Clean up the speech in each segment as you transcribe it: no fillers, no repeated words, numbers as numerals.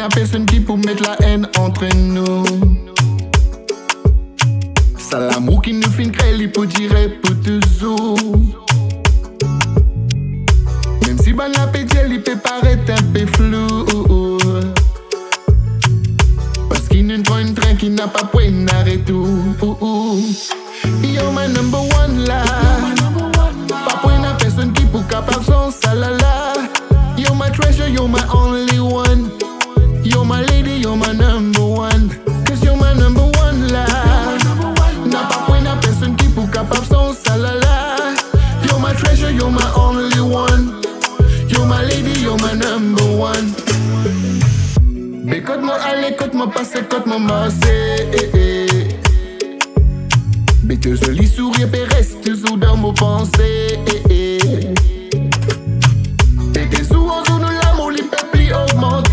n'a personne qui peut mettre la haine entre nous. C'est l'amour qui nous fait créer, il peut dire pour toujours. Même si bon appétit, il peut paraître un peu flou. Parce qu'il nous prend une train qui n'a pas point d'arrêt tout. You're my number one là. Pas point à personne qui peut capable son salala. You're my treasure, you're my only one. You're my lady, you're my number one. Cause you're my number one là. N'a pas point à personne qui peut capable son salala. You're my treasure, you're my only one. You're my lady, you're my number one. Écoute-moi, allez, écoute-moi, passe, écoute-moi, marcher. Mais te joli sourire, et reste toujours dans mon pensée. Et tes sous en zone, l'amour, il peut plus augmenter.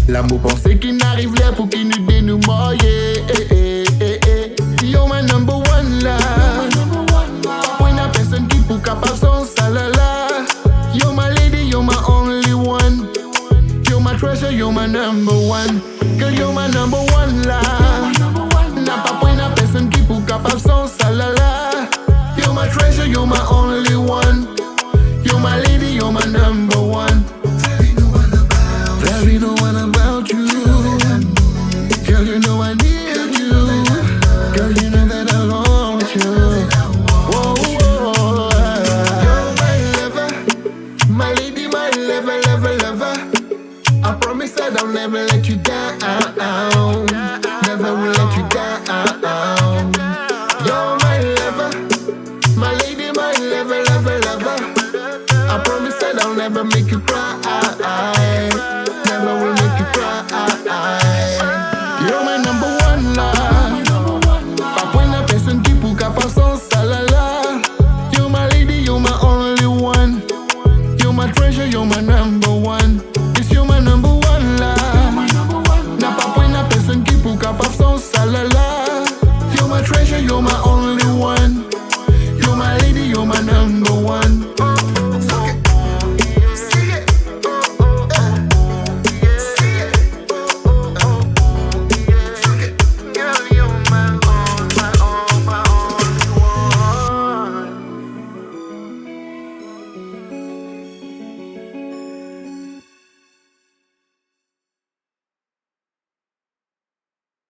L'amour pensé qui n'arrive là pour qu'il nous dénoue. You're my number one là. Pas point à personne qui peut capable son salala. You're my lady, you're my only one. You're my treasure, you're my number one. Girl, you're my number one là. N'a pas point à personne qui peut capable son salala. You're my treasure, you're my only one. You're my lady, you're my number one. Tell me no one about you. Girl, you know I need you. Girl, you know that I want you. Whoa, whoa. You're my lover, my lady, my lover, lover, lover. I promise that I'll never let you down.